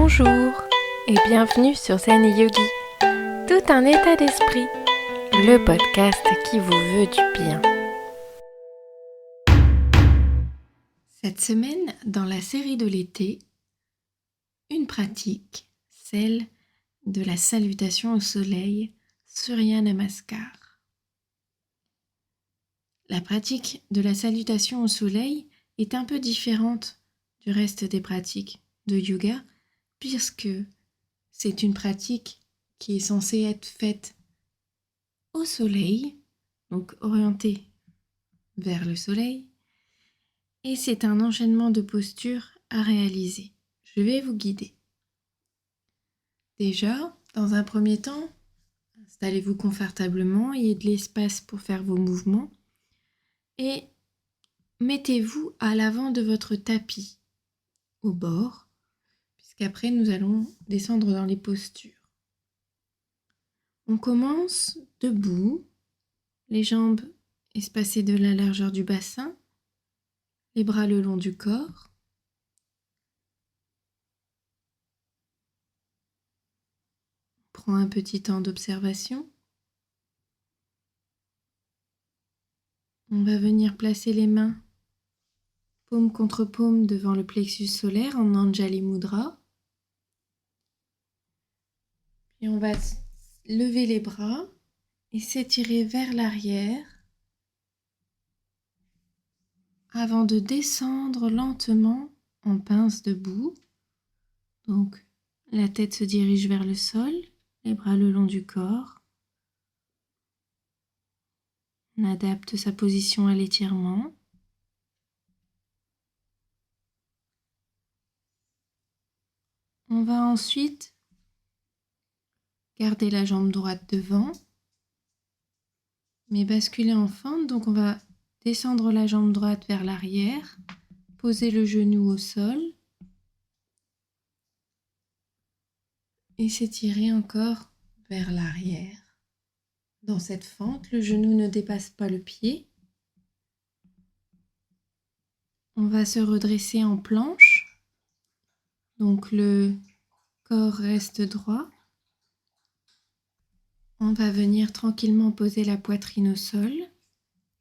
Bonjour et bienvenue sur Zen Yogi, tout un état d'esprit, le podcast qui vous veut du bien. Cette semaine, dans la série de l'été, une pratique, celle de la salutation au soleil, Surya Namaskar. La pratique de la salutation au soleil est un peu différente du reste des pratiques de yoga, puisque c'est une pratique qui est censée être faite au soleil, donc orientée vers le soleil, et c'est un enchaînement de postures à réaliser. Je vais vous guider. Déjà, dans un premier temps, installez-vous confortablement, ayez de l'espace pour faire vos mouvements et mettez-vous à l'avant de votre tapis, au bord, puisqu'après nous allons descendre dans les postures. On commence debout, les jambes espacées de la largeur du bassin, les bras le long du corps. Prends un petit temps d'observation. On va venir placer les mains paume contre paume devant le plexus solaire en Anjali Mudra. Puis on va lever les bras et s'étirer vers l'arrière avant de descendre lentement en pince debout. Donc la tête se dirige vers le sol, les bras le long du corps. On adapte sa position à l'étirement. On va ensuite garder la jambe droite devant, mais basculer en fente. Donc on va descendre la jambe droite vers l'arrière, poser le genou au sol et s'étirer encore vers l'arrière. Dans cette fente, le genou ne dépasse pas le pied. On va se redresser en planche. Donc le corps reste droit. On va venir tranquillement poser la poitrine au sol,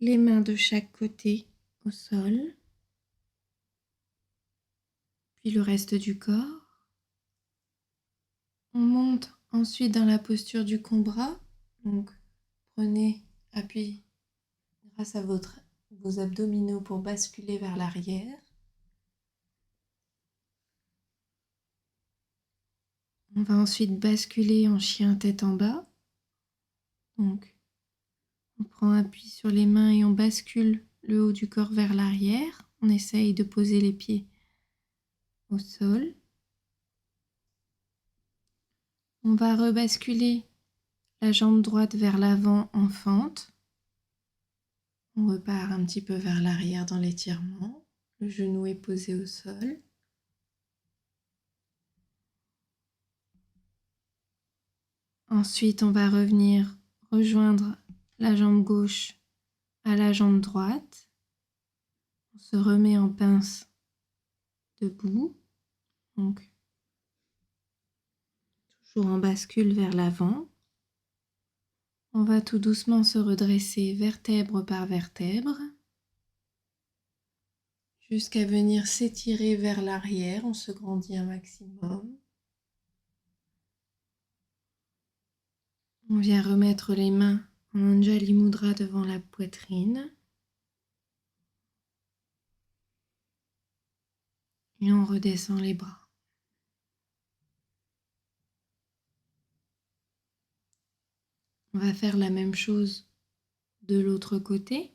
les mains de chaque côté au sol, puis le reste du corps. On monte ensuite dans la posture du cobra. Donc prenez appui grâce à vos abdominaux pour basculer vers l'arrière. On va ensuite basculer en chien tête en bas. Donc, on prend appui sur les mains et on bascule le haut du corps vers l'arrière. On essaye de poser les pieds au sol. On va rebasculer la jambe droite vers l'avant en fente. On repart un petit peu vers l'arrière dans l'étirement. Le genou est posé au sol. Ensuite, on va revenir rejoindre la jambe gauche à la jambe droite. On se remet en pince debout. Donc, toujours en bascule vers l'avant. On va tout doucement se redresser vertèbre par vertèbre jusqu'à venir s'étirer vers l'arrière. On se grandit un maximum. On vient remettre les mains en Anjali Mudra devant la poitrine. Et on redescend les bras. On va faire la même chose de l'autre côté.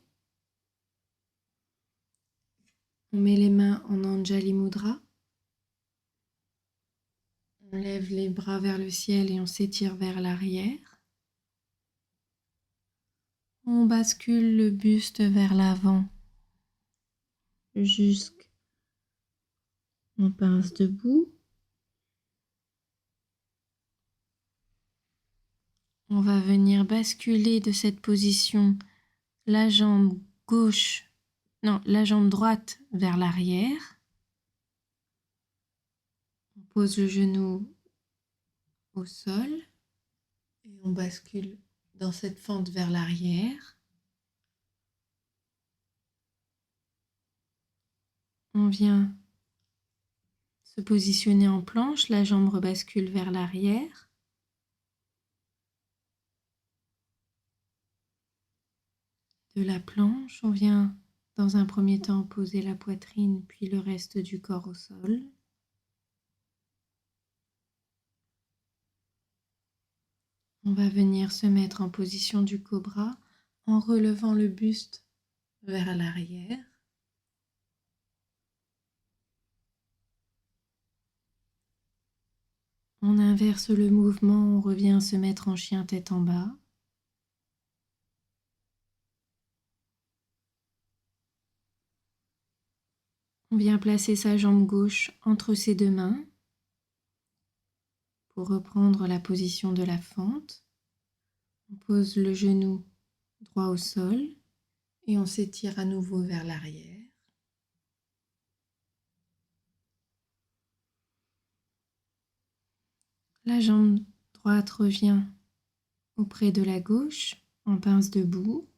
On met les mains en Anjali Mudra. On lève les bras vers le ciel et on s'étire vers l'arrière. On bascule le buste vers l'avant jusqu'en pince debout. On va venir basculer de cette position la jambe droite vers l'arrière. On pose le genou au sol et on bascule dans cette fente vers l'arrière. On vient se positionner en planche, la jambe rebascule vers l'arrière. De la planche, on vient dans un premier temps poser la poitrine puis le reste du corps au sol. On va venir se mettre en position du cobra en relevant le buste vers l'arrière. On inverse le mouvement, on revient se mettre en chien tête en bas. On vient placer sa jambe gauche entre ses deux mains pour reprendre la position de la fente. On pose le genou droit au sol et on s'étire à nouveau vers l'arrière. La jambe droite revient auprès de la gauche en pince debout.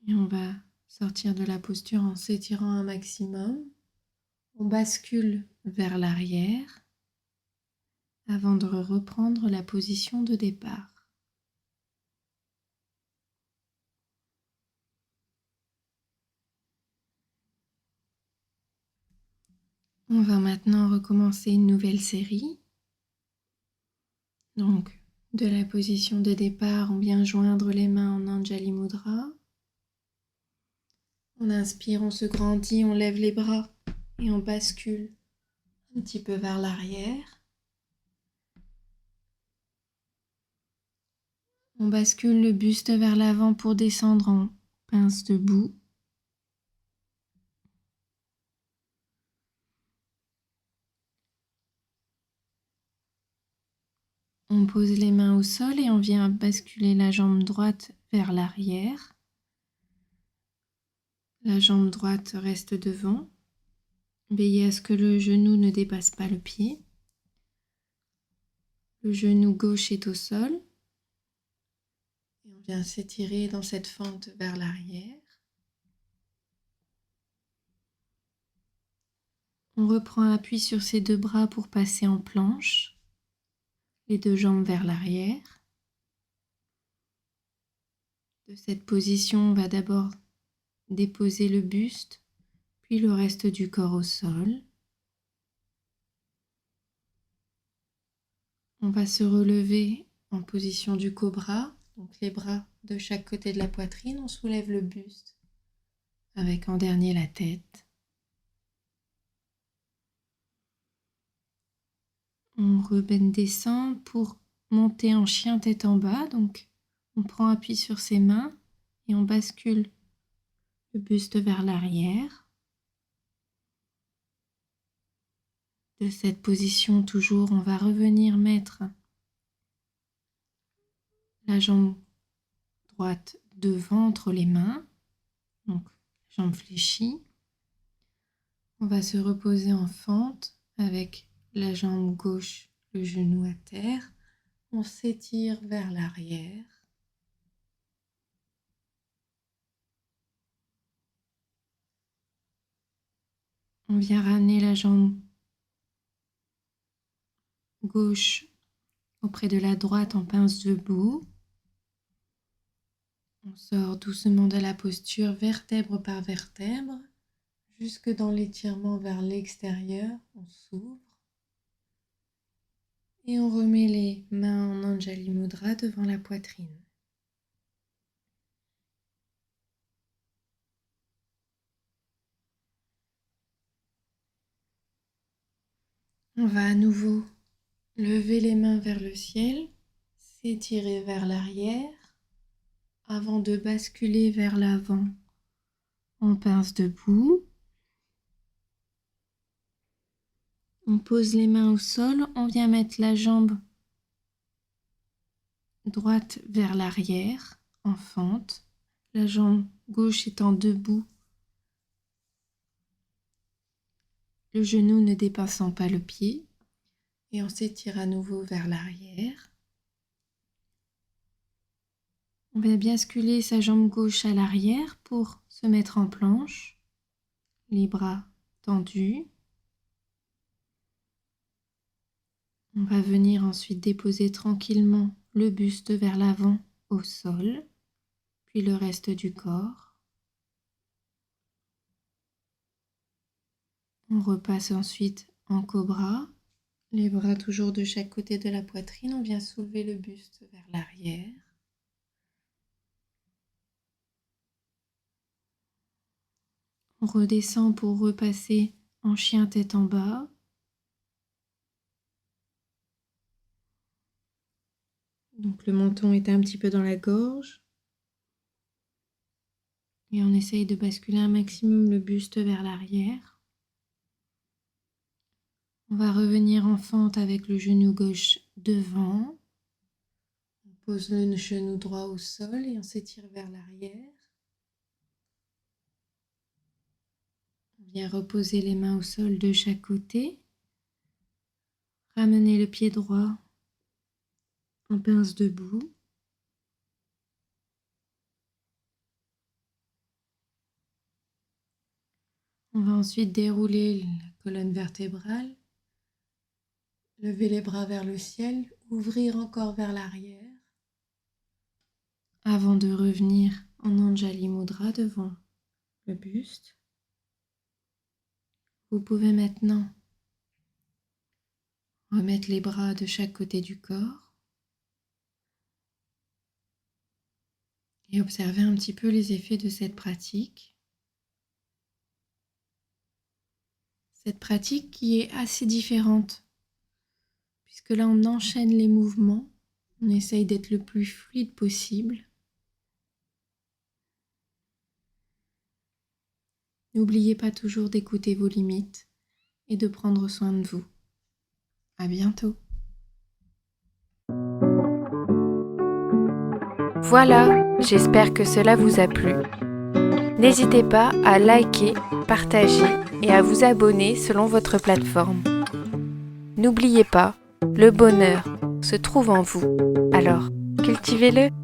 Et on va sortir de la posture en s'étirant un maximum. On bascule vers l'arrière avant de reprendre la position de départ. On va maintenant recommencer une nouvelle série. Donc, de la position de départ, on vient joindre les mains en Anjali Mudra. On inspire, on se grandit, on lève les bras et on bascule un petit peu vers l'arrière. On bascule le buste vers l'avant pour descendre en pince debout. On pose les mains au sol et on vient basculer la jambe droite vers l'arrière. La jambe droite reste devant. Veillez à ce que le genou ne dépasse pas le pied. Le genou gauche est au sol. Et on vient s'étirer dans cette fente vers l'arrière. On reprend appui sur ses deux bras pour passer en planche. Les deux jambes vers l'arrière. De cette position, on va d'abord déposer le buste, puis le reste du corps au sol. On va se relever en position du cobra, donc les bras de chaque côté de la poitrine. On soulève le buste avec en dernier la tête. On redescend pour monter en chien tête en bas. Donc on prend appui sur ses mains et on bascule le buste vers l'arrière. De cette position, toujours, on va revenir mettre la jambe droite devant entre les mains, donc jambe fléchie. On va se reposer en fente avec la jambe gauche, le genou à terre. On s'étire vers l'arrière. On vient ramener la jambe gauche auprès de la droite en pince debout. On sort doucement de la posture, vertèbre par vertèbre, jusque dans l'étirement vers l'extérieur. On s'ouvre. Et on remet les mains en Anjali Mudra devant la poitrine. On va à nouveau lever les mains vers le ciel, s'étirer vers l'arrière avant de basculer vers l'avant en pince debout. On pose les mains au sol, on vient mettre la jambe droite vers l'arrière en fente, la jambe gauche étant debout le genou ne dépassant pas le pied. Et on s'étire à nouveau vers l'arrière. On va basculer sa jambe gauche à l'arrière pour se mettre en planche. Les bras tendus. On va venir ensuite déposer tranquillement le buste vers l'avant au sol, puis le reste du corps. On repasse ensuite en cobra, les bras toujours de chaque côté de la poitrine. On vient soulever le buste vers l'arrière. On redescend pour repasser en chien tête en bas. Donc le menton est un petit peu dans la gorge. Et on essaye de basculer un maximum le buste vers l'arrière. On va revenir en fente avec le genou gauche devant. On pose le genou droit au sol et on s'étire vers l'arrière. On vient reposer les mains au sol de chaque côté. Ramener le pied droit en pince debout. On va ensuite dérouler la colonne vertébrale, lever les bras vers le ciel, ouvrir encore vers l'arrière, avant de revenir en Anjali Mudra devant le buste. Vous pouvez maintenant remettre les bras de chaque côté du corps et observer un petit peu les effets de cette pratique. Cette pratique qui est assez différente, puisque là on enchaîne les mouvements, on essaye d'être le plus fluide possible. N'oubliez pas toujours d'écouter vos limites et de prendre soin de vous. À bientôt. Voilà, j'espère que cela vous a plu. N'hésitez pas à liker, partager et à vous abonner selon votre plateforme. N'oubliez pas, le bonheur se trouve en vous, alors cultivez-le.